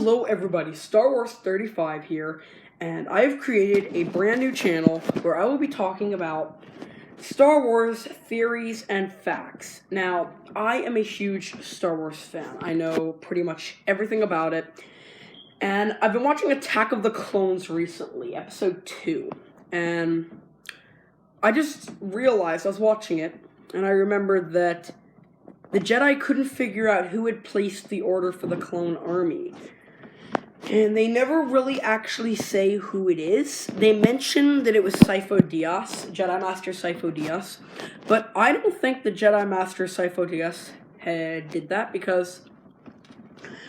Hello everybody, Star Wars 35 here, and I have created a brand new channel where I will be talking about Star Wars theories and facts. Now, I am a huge Star Wars fan. I know pretty much everything about it, and I've been watching Attack of the Clones recently, episode 2, and I just realized I was watching it, and I remembered that the Jedi couldn't figure out who had placed the order for the clone army. And they never really actually say who it is. They mention that it was Sifo Dyas, Jedi Master Sifo Dyas. But I don't think the Jedi Master Sifo Dyas did that, because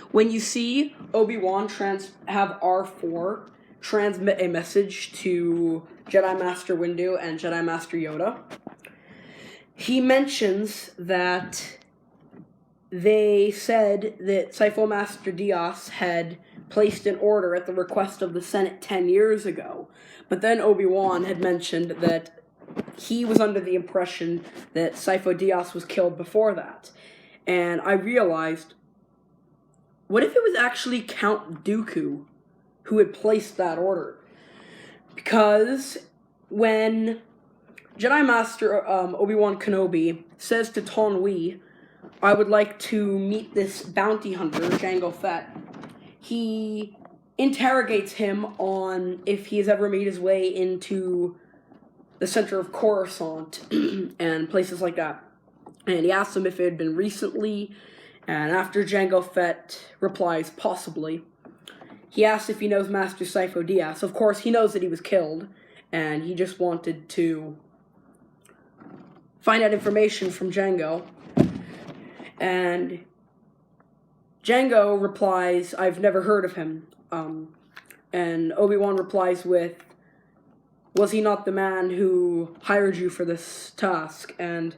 when you see Obi-Wan have R4 transmit a message to Jedi Master Windu and Jedi Master Yoda, he mentions that they said that Sifo Master Dyas had placed an order at the request of the Senate 10 years ago. But then Obi-Wan had mentioned that he was under the impression that Sifo Dyas was killed before that. And I realized, what if it was actually Count Dooku who had placed that order? Because when Jedi Master Obi-Wan Kenobi says to Taun We, I would like to meet this bounty hunter, Jango Fett, he interrogates him on if he has ever made his way into the center of Coruscant and places like that. And he asks him if it had been recently, and after Jango Fett replies, possibly, he asks if he knows Master Sifo Dyas. Of course, he knows that he was killed, and he just wanted to find out information from Jango. And Jango replies, I've never heard of him. And Obi-Wan replies with, was he not the man who hired you for this task? And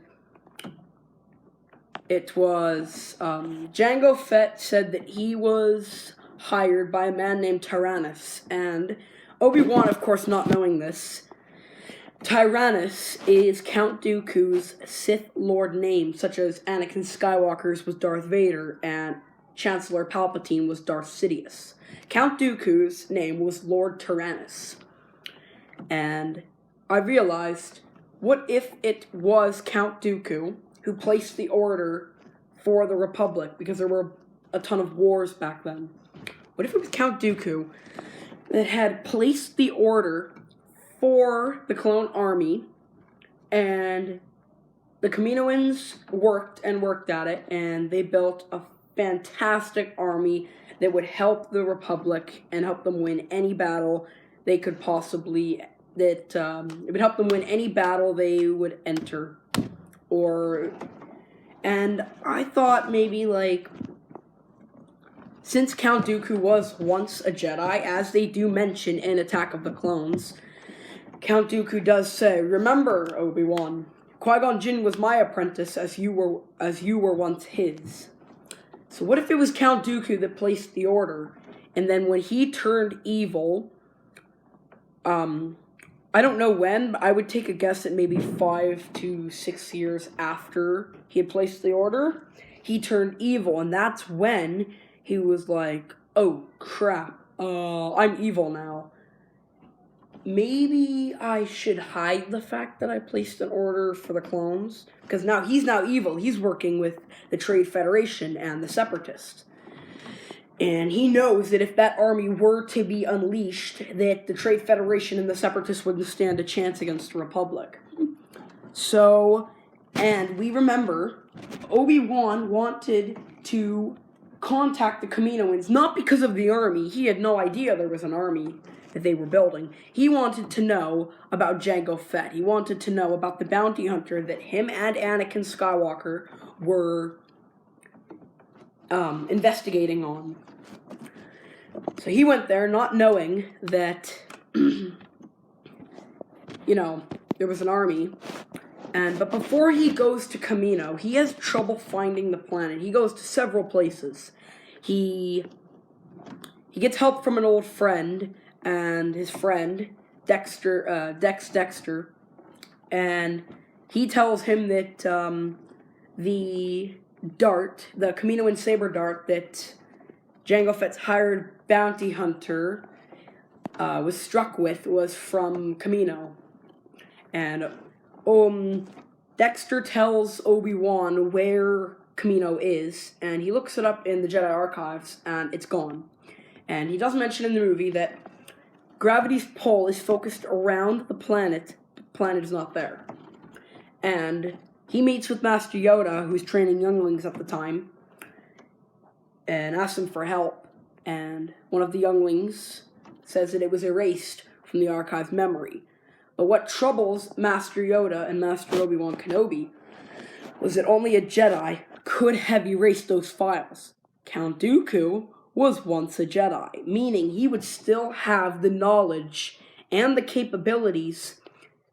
it was, Jango Fett said that he was hired by a man named Tyrannus. And Obi-Wan, of course, not knowing this, Tyrannus is Count Dooku's Sith Lord name, such as Anakin Skywalker's was Darth Vader, and Chancellor Palpatine was Darth Sidious. Count Dooku's name was Lord Tyrannus. And I realized, what if it was Count Dooku who placed the order for the Republic, because there were a ton of wars back then? What if it was Count Dooku that had placed the order for the clone army, and the Kaminoans worked at it, and they built a fantastic army that would help the Republic and help them win any battle they could possibly, it would help them win any battle they would enter. And I thought maybe, like, since Count Dooku was once a Jedi, as they do mention in Attack of the Clones, Count Dooku does say, remember, Obi-Wan, Qui-Gon Jinn was my apprentice as you were once his. So what if it was Count Dooku that placed the order, and then when he turned evil, I don't know when, but I would take a guess at maybe 5 to 6 years after he had placed the order, he turned evil, and that's when he was like, oh crap, I'm evil now. Maybe I should hide the fact that I placed an order for the clones, because now he's evil. He's working with the Trade Federation and the Separatists. And he knows that if that army were to be unleashed, that the Trade Federation and the Separatists wouldn't stand a chance against the Republic. So, and we remember, Obi-Wan wanted to contact the Kaminoans, not because of the army. He had no idea there was an army that they were building. He wanted to know about Jango Fett. He wanted to know about the bounty hunter that him and Anakin Skywalker were investigating on. So he went there not knowing that, there was an army. But before he goes to Kamino, he has trouble finding the planet. He goes to several places. He gets help from an old friend, and his friend, Dex Dexter, and he tells him that the Kaminoan saber dart that Jango Fett's hired bounty hunter was struck with was from Kamino. And Dexter tells Obi-Wan where Kamino is, and he looks it up in the Jedi archives, and it's gone. And he does mention in the movie that gravity's pull is focused around the planet. The planet is not there. And he meets with Master Yoda, who's training younglings at the time, and asks him for help. And one of the younglings says that it was erased from the archive memory. But what troubles Master Yoda and Master Obi-Wan Kenobi was that only a Jedi could have erased those files. Count Dooku was once a Jedi, meaning he would still have the knowledge and the capabilities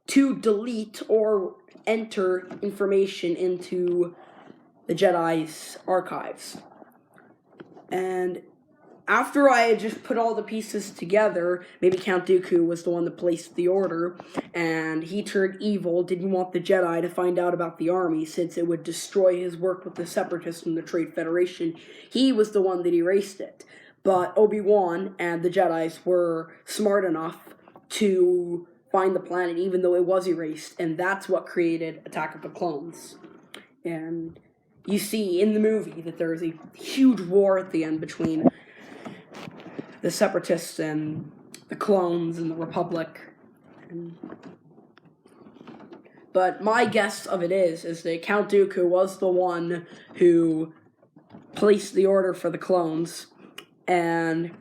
to delete or enter information into the Jedi's archives. And after I had just put all the pieces together, maybe Count Dooku was the one that placed the order, and he turned evil, didn't want the Jedi to find out about the army, since it would destroy his work with the Separatists and the Trade Federation. He was the one that erased it. But Obi-Wan and the Jedis were smart enough to find the planet, even though it was erased, and that's what created Attack of the Clones. And you see in the movie that there is a huge war at the end between the Separatists and the clones and the Republic. But my guess of it is that Count Dooku was the one who placed the order for the clones, and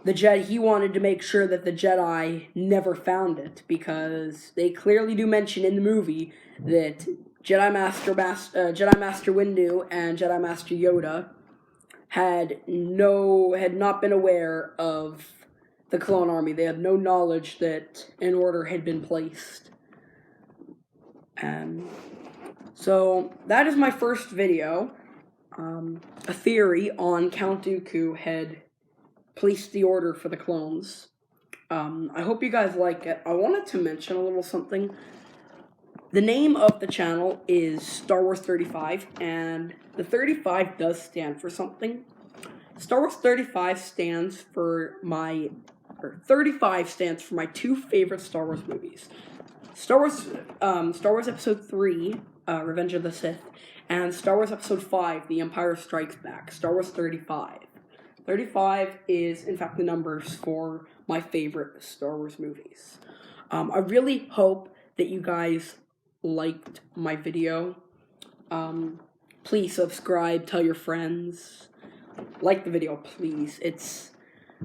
he wanted to make sure that the Jedi never found it, because they clearly do mention in the movie that Jedi Master Windu and Jedi Master Yoda had not been aware of the clone army. They had no knowledge that an order had been placed. So that is my first video, a theory on Count Dooku had placed the order for the clones. I hope you guys like it. I wanted to mention a little something. The name of the channel is Star Wars 35, and the 35 does stand for something. Star Wars 35 stands for my two favorite Star Wars movies. Star Wars Episode 3, Revenge of the Sith, and Star Wars Episode 5, The Empire Strikes Back. Star Wars 35. 35 is, in fact, the numbers for my favorite Star Wars movies. I really hope that you guys liked my video. Please subscribe, tell your friends, like the video, please.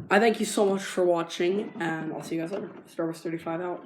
I thank you so much for watching, and I'll see you guys later. Star Wars 35 out.